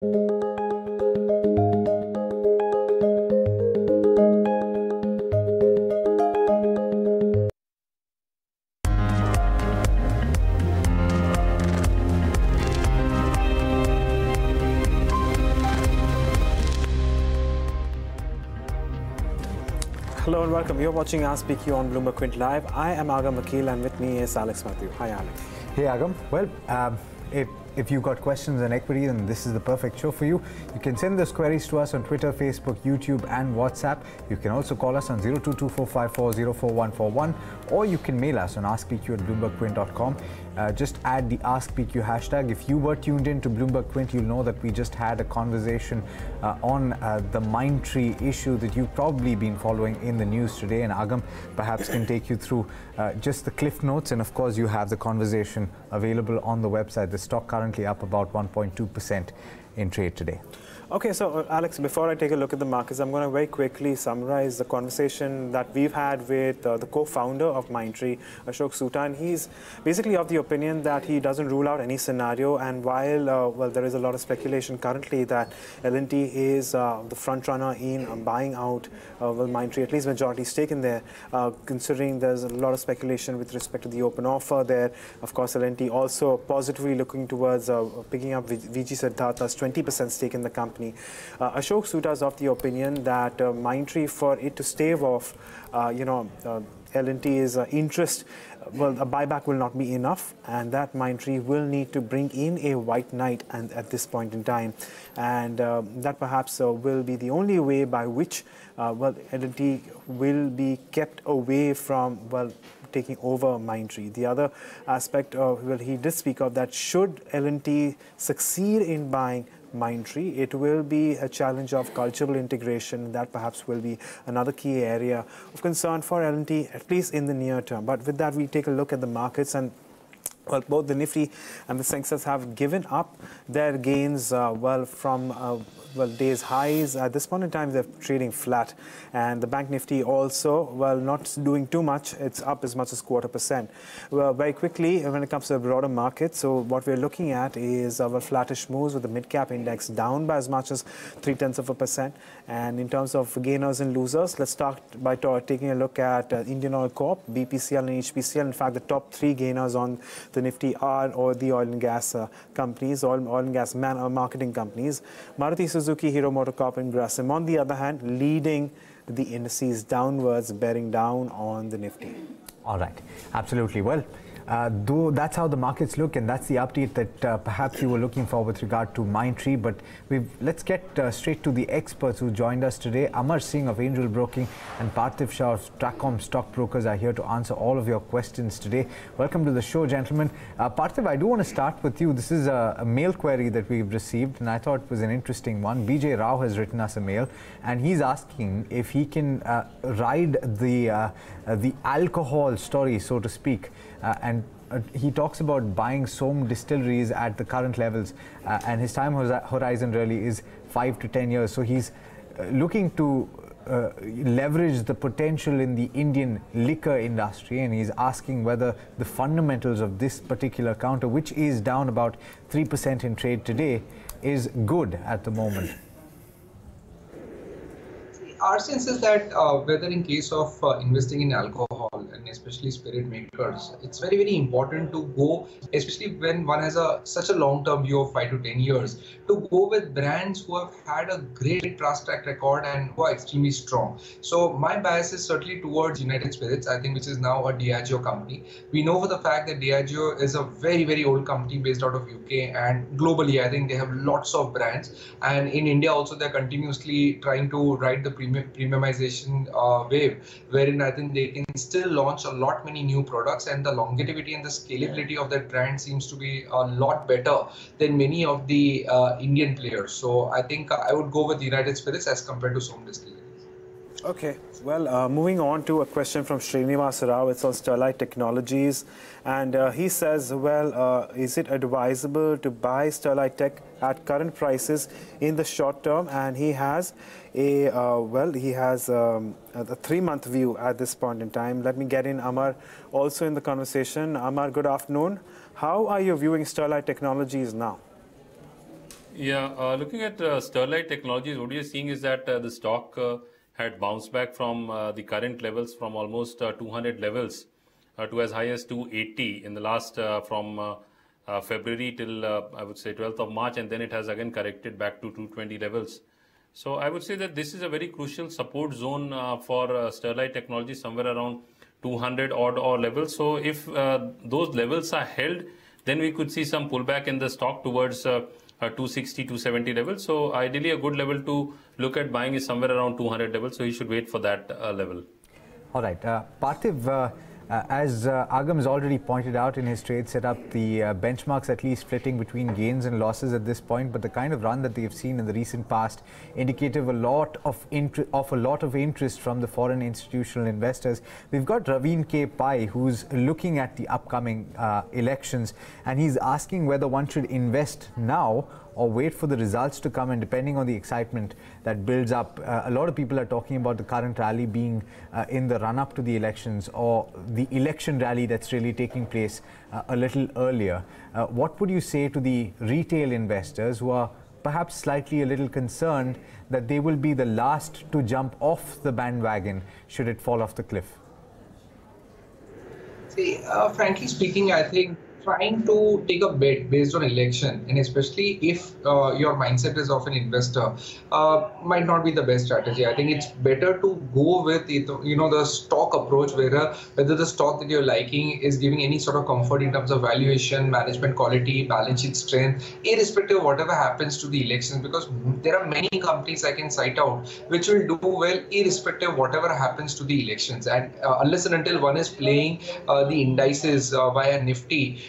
Hello and welcome. You're watching Ask PQ on Bloomberg Quint Live. I am Agam Akil and with me is Alex Parthiv. Hi, Alex. Hey, Agam. Well, if you've got questions on equity, then this is the perfect show for you. You can send those queries to us on Twitter, Facebook, YouTube, and WhatsApp. You can also call us on 022454044141, or you can mail us on askpq@bloombergquint.com. Just add the Ask PQ hashtag. If you were tuned in to Bloomberg Quint, you'll know that we just had a conversation on the Mindtree issue that you've probably been following in the news today. And Agam perhaps can take you through just the cliff notes. And of course, you have the conversation available on the website. The stock currently up about 1.2% in trade today. Okay, so Alex, before I take a look at the markets, I'm going to very quickly summarize the conversation that we've had with the co-founder of Mindtree, Ashok Soota, and he's basically of the opinion that he doesn't rule out any scenario. And while well, there is a lot of speculation currently that L&T is the front runner in buying out Mindtree, at least majority stake in there, considering there's a lot of speculation with respect to the open offer there. Of course, L&T also positively looking towards picking up VG Siddhartha's 20% stake in the company. Ashok Soota is of the opinion that Mindtree, for it to stave off, L&T's interest, well, a buyback will not be enough, and that Mindtree will need to bring in a white knight and at this point in time, and that perhaps will be the only way by which well, L&T will be kept away from, well, taking over Mindtree. The other aspect, well, he did speak of that should L&T succeed in buying Mindtree, it will be a challenge of cultural integration. That perhaps will be another key area of concern for L&T, at least in the near term. But with that, we take a look at the markets, and well, both the Nifty and the Sensex have given up their gains, well, from well, days highs. At this point in time, they're trading flat, and the Bank Nifty also, well, not doing too much. It's up as much as 0.25%. Well, very quickly, when it comes to the broader market, so what we're looking at is well, flattish moves with the mid-cap index down by as much as 0.3%. And in terms of gainers and losers, let's start by taking a look at Indian Oil Corp, BPCL, and HPCL. In fact, the top three gainers on the Nifty are or the oil and gas companies, oil and gas marketing companies. Maruti Suzuki, Hero MotoCorp, and Grasim, on the other hand, leading the indices downwards, bearing down on the Nifty. All right, absolutely. Well, though that's how the markets look, and that's the update that perhaps you were looking for with regard to Mindtree. But let's get straight to the experts who joined us today. Amar Singh of Angel Broking and Parthiv Shah of TRACOM Stockbrokers are here to answer all of your questions today. Welcome to the show, gentlemen. Parthiv, I do want to start with you. This is a mail query that we've received, and I thought it was an interesting one. BJ Rao has written us a mail, and he's asking if he can ride the alcohol story, so to speak, and he talks about buying Som distilleries at the current levels, and his time horizon really is 5 to 10 years. So he's looking to leverage the potential in the Indian liquor industry, and he's asking whether the fundamentals of this particular counter, which is down about 3% in trade today, is good at the moment. Our sense is that whether in case of investing in alcohol and especially spirit makers, it's very, very important to go, especially when one has such a long-term view of 5 to 10 years, to go with brands who have had a great track record and who are extremely strong. So my bias is certainly towards United Spirits, I think, which is now a Diageo company. We know for the fact that Diageo is a very, very old company based out of UK, and globally, I think they have lots of brands. And in India also, they're continuously trying to ride the premiumization wave, wherein I think they can still launch a lot many new products, and the longevity and the scalability of that brand seems to be a lot better than many of the Indian players. So I think I would go with United Spirits as compared to Som Distilleries. Okay, well, moving on to a question from Srinivas Rao. It's on Sterlite Technologies, and he says, well, is it advisable to buy Sterlite Tech at current prices in the short term? And he has a a 3-month view at this point in time. Let me get in Amar also in the conversation. Amar, good afternoon. How are you viewing Sterlite Technologies now? Yeah, looking at Sterlite Technologies, what you're seeing is that the stock had bounced back from the current levels from almost 200 levels to as high as 280 in the last from February till I would say 12th of March, and then it has again corrected back to 220 levels. So I would say that this is a very crucial support zone for Sterlite Technology, somewhere around 200 odd or levels. So if those levels are held, then we could see some pullback in the stock towards 260, 270 levels. So ideally a good level to look at buying is somewhere around 200 levels. So you should wait for that level. All right. Parthiv, as Agam has already pointed out in his trade setup, the benchmarks at least splitting between gains and losses at this point, but the kind of run that they've seen in the recent past indicative a lot of interest from the foreign institutional investors. We've got Raveen K. Pai, who's looking at the upcoming elections, and he's asking whether one should invest now or wait for the results to come, and depending on the excitement that builds up. A lot of people are talking about the current rally being in the run-up to the elections, or the election rally that's really taking place a little earlier. What would you say to the retail investors who are perhaps slightly a little concerned that they will be the last to jump off the bandwagon should it fall off the cliff? See, frankly speaking, I think trying to take a bet based on election, and especially if your mindset is of an investor, might not be the best strategy. I think it's better to go with the stock approach, where whether the stock that you're liking is giving any sort of comfort in terms of valuation, management quality, balance sheet strength, irrespective of whatever happens to the elections, because there are many companies I can cite out which will do well irrespective of whatever happens to the elections. And unless and until one is playing the indices via Nifty,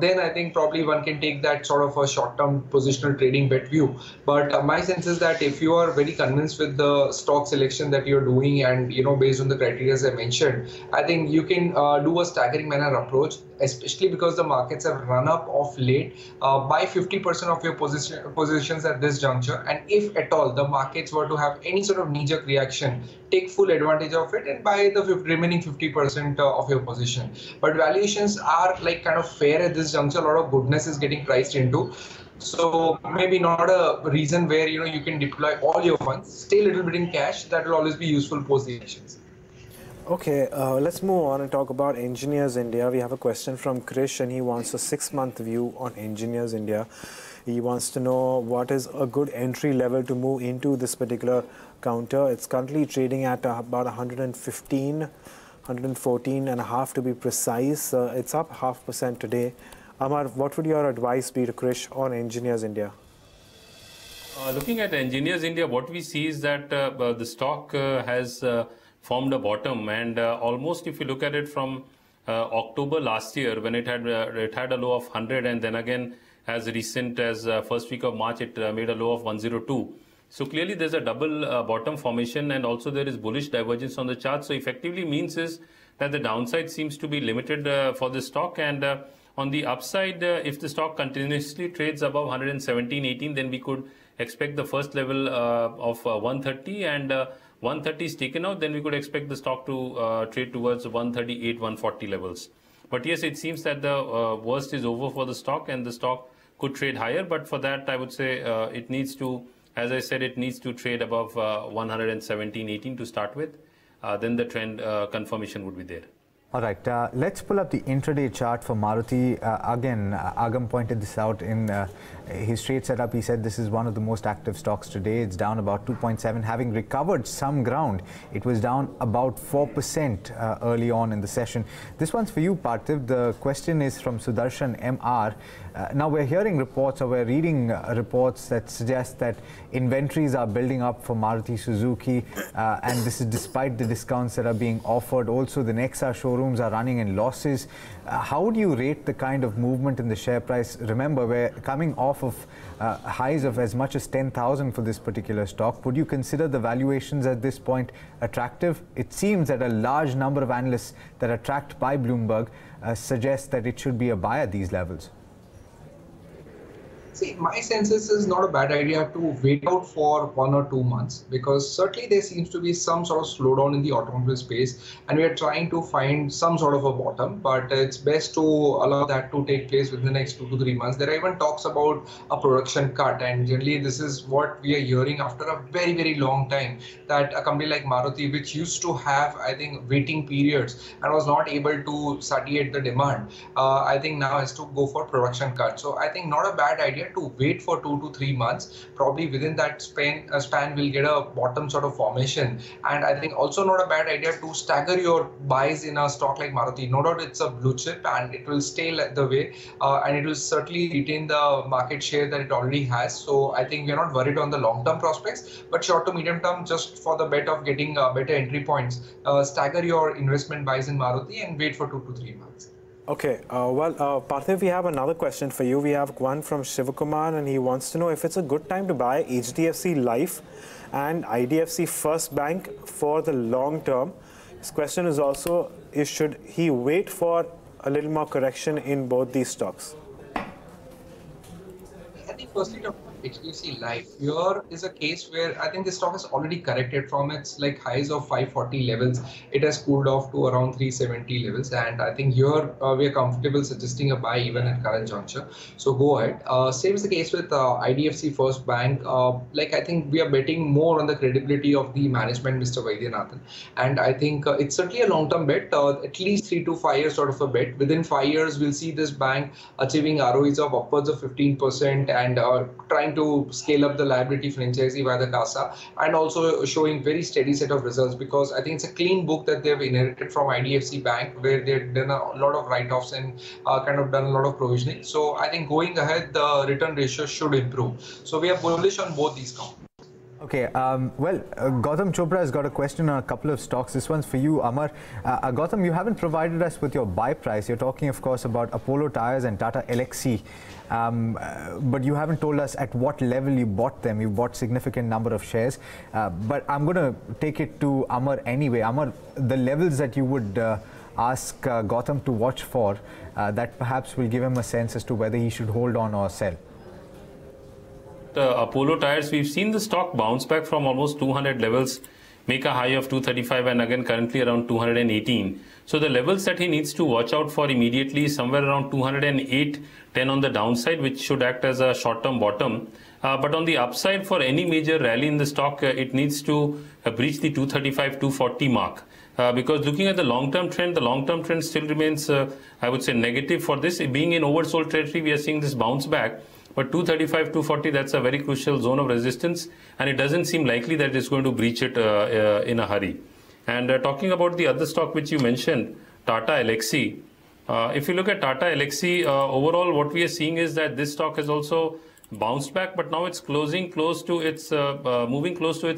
then I think probably one can take that sort of a short-term positional trading bet view. But my sense is that if you are very convinced with the stock selection that you're doing, and based on the criteria I mentioned, I think you can do a staggering manner approach, especially because the markets have run up of late. Buy 50% of your positions at this juncture, and if at all the markets were to have any sort of knee-jerk reaction, take full advantage of it and buy the remaining 50% of your position. But valuations are like kind of fair at this juncture. A lot of goodness is getting priced into. So maybe not a reason where you can deploy all your funds. Stay a little bit in cash. That will always be useful post the elections. Okay, let's move on and talk about Engineers India. We have a question from Krish, and he wants a 6-month view on Engineers India. He wants to know what is a good entry level to move into this particular counter. It's currently trading at about 115, 114 and a half to be precise. It's up 0.5% today. Amar, what would your advice be to Krish on Engineers India? Looking at Engineers India, what we see is that the stock has formed a bottom, and almost if you look at it from October last year, when it had a low of 100, and then again as recent as first week of March it made a low of 102. So clearly there's a double bottom formation, and also there is bullish divergence on the chart. So effectively means is that the downside seems to be limited for this stock, and on the upside, if the stock continuously trades above 117.18, then we could expect the first level of 130, and 130 is taken out, then we could expect the stock to trade towards 138, 140 levels. But yes, it seems that the worst is over for the stock, and the stock could trade higher. But for that, I would say it needs to, as I said, it needs to trade above 117.18 to start with. Then the trend confirmation would be there. All right, let's pull up the intraday chart for Maruti. Again, Agam pointed this out in his trade setup. He said this is one of the most active stocks today. It's down about 2.7, having recovered some ground. It was down about 4% early on in the session. This one's for you, Parthiv. The question is from Sudarshan MR. Now we're hearing reports, or we're reading reports that suggest that inventories are building up for Maruti Suzuki, and this is despite the discounts that are being offered. Also, the Nexa showrooms are running in losses. How would you rate the kind of movement in the share price? Remember, we're coming off of highs of as much as 10,000 for this particular stock. Would you consider the valuations at this point attractive? It seems that a large number of analysts that are tracked by Bloomberg suggest that it should be a buy at these levels. See, my sense is not a bad idea to wait out for 1 or 2 months, because certainly there seems to be some sort of slowdown in the automobile space and we are trying to find some sort of a bottom, but it's best to allow that to take place within the next 2 to 3 months. There are even talks about a production cut, and generally this is what we are hearing after a very, very long time, that a company like Maruti, which used to have, I think, waiting periods and was not able to satiate the demand, I think now has to go for production cut. So I think not a bad idea to wait for 2 to 3 months. Probably within that span we'll get a bottom sort of formation. And I think also not a bad idea to stagger your buys in a stock like Maruti. No doubt it's a blue chip and it will stay the way, and it will certainly retain the market share that it already has. So I think we're not worried on the long-term prospects, but short to medium term, just for the bet of getting better entry points, stagger your investment buys in Maruti and wait for 2 to 3 months. Okay, Parthiv, we have another question for you. We have one from Shivakumar, and he wants to know if it's a good time to buy HDFC Life and IDFC First Bank for the long term. His question is also, should he wait for a little more correction in both these stocks? I think firstly, HDFC Life, here is a case where I think the stock has already corrected from its like highs of 540 levels. It has cooled off to around 370 levels, and I think here we are comfortable suggesting a buy even at current juncture. So go ahead. Same is the case with IDFC First Bank. Like I think we are betting more on the credibility of the management, Mr. Vaidyanathan, and I think it's certainly a long-term bet, at least 3 to 5 years sort of a bet. Within 5 years, we'll see this bank achieving ROEs of upwards of 15% and trying to scale up the liability franchisee via the CASA, and also showing very steady set of results, because I think it's a clean book that they've inherited from IDFC Bank, where they've done a lot of write-offs and kind of done a lot of provisioning. So I think going ahead, the return ratio should improve. So we are bullish on both these companies. Okay, Gautam Chopra has got a question on a couple of stocks. This one's for you, Amar. Gautam, you haven't provided us with your buy price. You're talking, of course, about Apollo Tyres and Tata Elxsi, but you haven't told us at what level you bought them. You bought significant number of shares, but I'm going to take it to Amar anyway. Amar, the levels that you would ask Gautam to watch for, that perhaps will give him a sense as to whether he should hold on or sell. Apollo Tyres, we've seen the stock bounce back from almost 200 levels, make a high of 235 and again currently around 218. So the levels that he needs to watch out for immediately somewhere around 208.10 on the downside, which should act as a short-term bottom. But on the upside, for any major rally in the stock, it needs to breach the 235-240 mark. Because looking at the long-term trend still remains, I would say, negative for this. Being in oversold territory, we are seeing this bounce back. But 235, 240, that's a very crucial zone of resistance, and it doesn't seem likely that it's going to breach it in a hurry. And talking about the other stock which you mentioned, Tata Elxsi. If you look at Tata Elxsi, overall what we are seeing is that this stock has also bounced back, but now it's moving close to its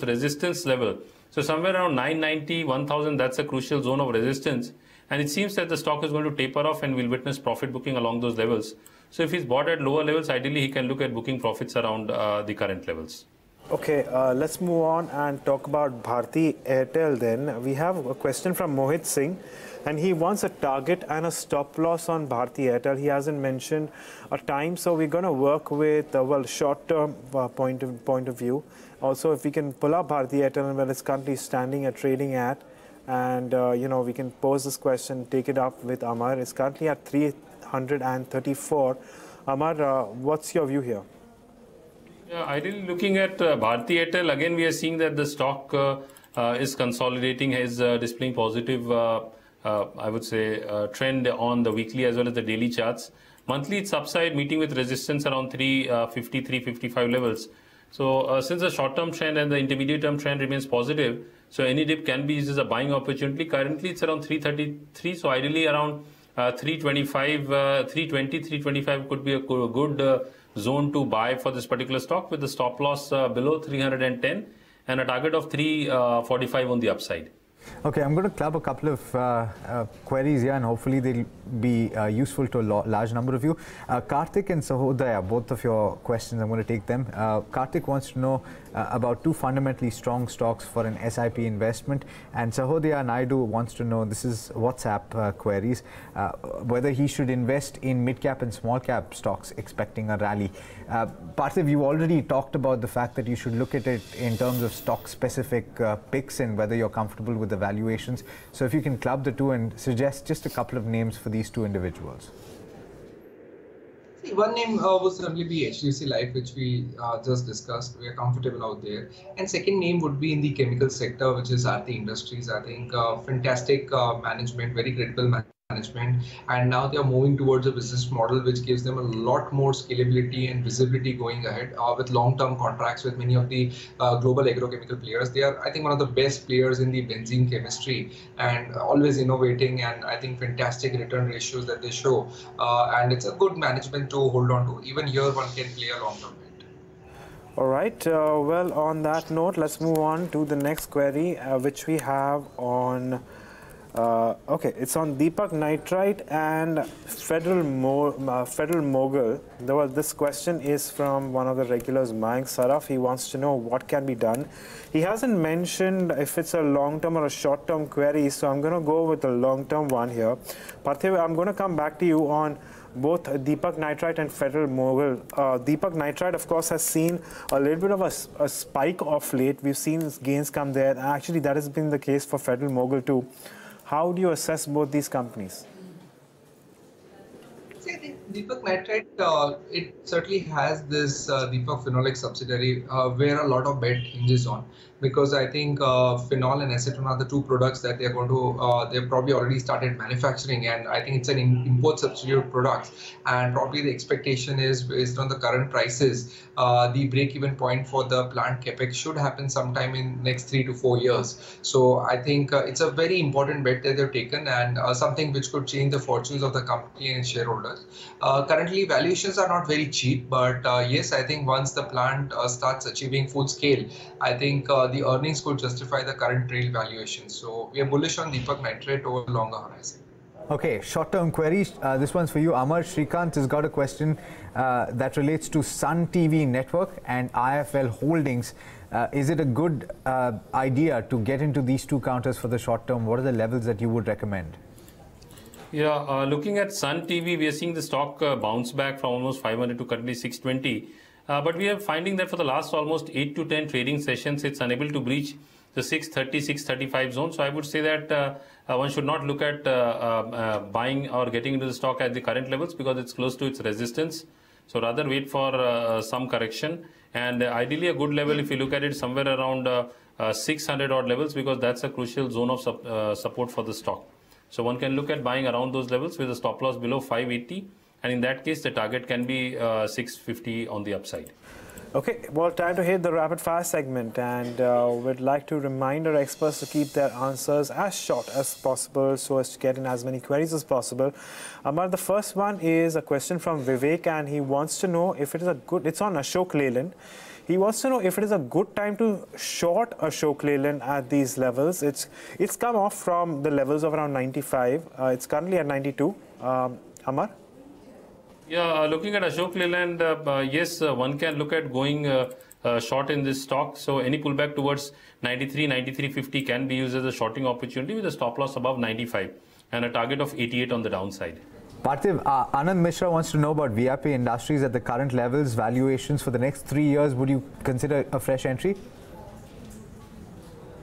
resistance level. So somewhere around 990, 1000, that's a crucial zone of resistance. And it seems that the stock is going to taper off and we'll witness profit booking along those levels. So if he's bought at lower levels, ideally he can look at booking profits around the current levels. Okay, let's move on and talk about Bharti Airtel then. We have a question from Mohit Singh, and he wants a target and a stop loss on Bharti Airtel. He hasn't mentioned a time, so we're going to work with short-term point of view. Also, if we can pull up Bharti Airtel and where it's currently standing at trading at, and we can pose this question, take it up with Amar. It's currently at 334. Amar, what's your view here? Yeah, ideally looking at Bharti Airtel, again we are seeing that the stock is consolidating, is displaying positive, I would say, trend on the weekly as well as the daily charts. Monthly it's upside, meeting with resistance around 350, 355 levels. So since the short-term trend and the intermediate-term trend remains positive, so any dip can be used as a buying opportunity. Currently it's around 333, so ideally around 325, 320, 325 could be a good zone to buy for this particular stock, with the stop loss below 310 and a target of 345 on the upside. Okay, I'm going to club a couple of queries here and hopefully they'll be useful to a large number of you. Karthik and Sahodaya, both of your questions, I'm going to take them. Karthik wants to know about two fundamentally strong stocks for an SIP investment, and Sahodaya Naidu wants to know, this is WhatsApp queries, whether he should invest in mid-cap and small-cap stocks expecting a rally. Parthiv, you already talked about the fact that you should look at it in terms of stock-specific picks and whether you're comfortable with the valuations. So if you can club the two and suggest just a couple of names for these two individuals. See, one name would certainly be HDFC Life, which we just discussed. We are comfortable out there. And second name would be in the chemical sector, which is Aarti Industries. I think fantastic management, very credible management, and now they are moving towards a business model which gives them a lot more scalability and visibility going ahead with long-term contracts with many of the global agrochemical players. They are, I think, one of the best players in the benzene chemistry and always innovating, and I think fantastic return ratios that they show, and it's a good management to hold on to. Even here one can play a long-term bet. All right, well, on that note, let's move on to the next query which we have on okay, it's on Deepak Nitrite and Federal Mogul. This question is from one of the regulars, Mayank Saraf. He wants to know what can be done. He hasn't mentioned if it's a long-term or a short-term query, so I'm going to go with the long-term one here. Parthiv, I'm going to come back to you on both Deepak Nitrite and Federal Mogul. Deepak Nitrite, of course, has seen a little bit of a spike of late. We've seen gains come there. Actually, that has been the case for Federal Mogul too. How do you assess both these companies? See, I think Deepak Nitrite, it certainly has this Deepak Phenolic subsidiary where a lot of bet hinges on, because I think phenol and acetone are the two products that they're going to, they've probably already started manufacturing, and I think it's an import substitute product, and probably the expectation is based on the current prices, the break-even point for the plant capex should happen sometime in next 3 to 4 years. So I think it's a very important bet that they've taken, and something which could change the fortunes of the company and shareholders. Currently valuations are not very cheap, but yes, I think once the plant starts achieving full scale, I think the earnings could justify the current trail valuation. So we are bullish on Deepak Nitrite over the longer horizon. Okay, short-term queries. This one's for you, Amar. Shrikant has got a question that relates to Sun TV Network and IFL Holdings. Is it a good idea to get into these two counters for the short term? What are the levels that you would recommend? Yeah, looking at Sun TV, we are seeing the stock bounce back from almost 500 to currently 620. But we are finding that for the last almost 8 to 10 trading sessions, it's unable to breach the 630, 635 zone. So I would say that one should not look at buying or getting into the stock at the current levels because it's close to its resistance. So rather wait for some correction. And ideally a good level, if you look at it, somewhere around 600 odd levels, because that's a crucial zone of support for the stock. So one can look at buying around those levels with a stop loss below 580. And in that case, the target can be 650 on the upside. Okay, well, time to hit the rapid fire segment, and we'd like to remind our experts to keep their answers as short as possible so as to get in as many queries as possible. Amar, the first one is a question from Vivek, and he wants to know if it is a good, it's on Ashok Leyland. He wants to know if it is a good time to short Ashok Leyland at these levels. It's come off from the levels of around 95. It's currently at 92. Amar? Yeah, looking at Ashok Leyland, yes, one can look at going short in this stock. So any pullback towards 93, 93.50 can be used as a shorting opportunity with a stop loss above 95 and a target of 88 on the downside. Parthiv, Anand Mishra wants to know about VIP Industries at the current levels, valuations for the next 3 years. Would you consider a fresh entry?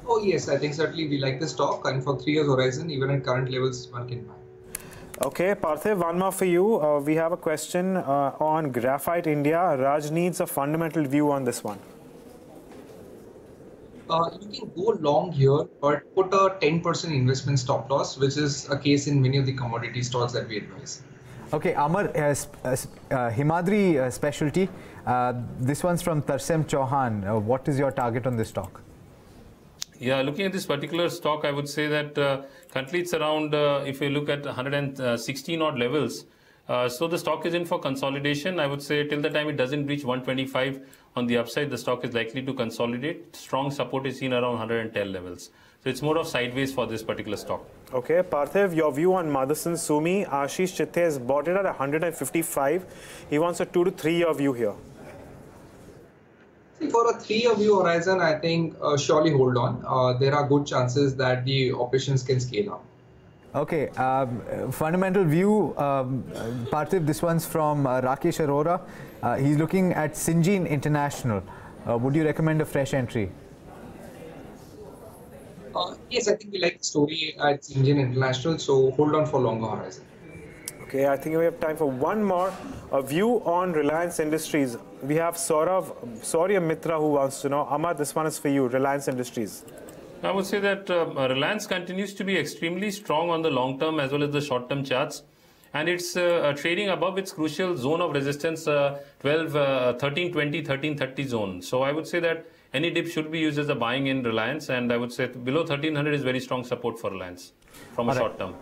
Oh yes, I think certainly we like the stock, and for 3 years horizon, even at current levels, one can buy. Okay, Parthiv, one more for you. We have a question on Graphite India. Raj needs a fundamental view on this one. You can go long here, but put a 10% investment stop loss, which is a case in many of the commodity stocks that we advise. Okay, Amar, Himadri Specialty. This one's from Tarsem Chauhan. What is your target on this stock? Yeah, looking at this particular stock, I would say that currently it's around, if you look at 116 odd levels. So the stock is in for consolidation. I would say till the time it doesn't reach 125 on the upside, the stock is likely to consolidate. Strong support is seen around 110 levels. So it's more of sideways for this particular stock. Okay, Parthiv, your view on Motherson Sumi. Ashish Chitte has bought it at 155. He wants a 2 to 3 year view here. See, for a 3-year view horizon, I think surely hold on. There are good chances that the operations can scale up. Okay, fundamental view, Parthiv, this one's from Rakesh Arora. He's looking at Syngene International. Would you recommend a fresh entry? Yes, I think we like the story at Singh International, so hold on for longer horizon. Okay, I think we have time for one more. A view on Reliance Industries. We have Saurya Mitra who wants to know. Amar, this one is for you, Reliance Industries. I would say that Reliance continues to be extremely strong on the long term as well as the short term charts. And it's trading above its crucial zone of resistance, 1320, 1330 zone. So I would say that any dip should be used as a buying in Reliance, and I would say below 1300 is very strong support for Reliance from a short term.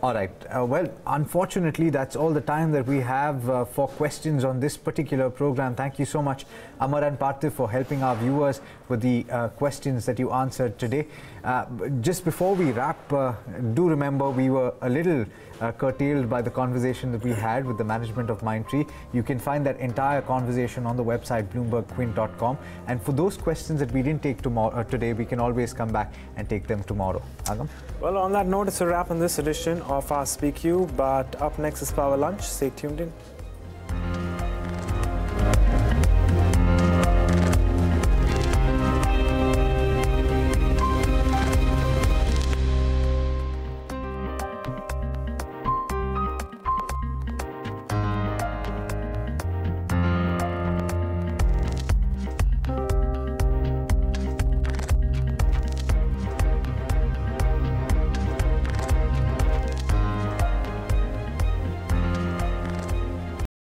All right. Well, unfortunately, that's all the time that we have for questions on this particular program. Thank you so much, Amar and Parthiv, for helping our viewers with the questions that you answered today. Just before we wrap, do remember we were a little curtailed by the conversation that we had with the management of Mindtree. You can find that entire conversation on the website bloombergquint.com. And for those questions that we didn't take today, we can always come back and take them tomorrow. Agam? Well, on that note, it's a wrap on this edition of our Speak You. But up next is Power Lunch. Stay tuned in.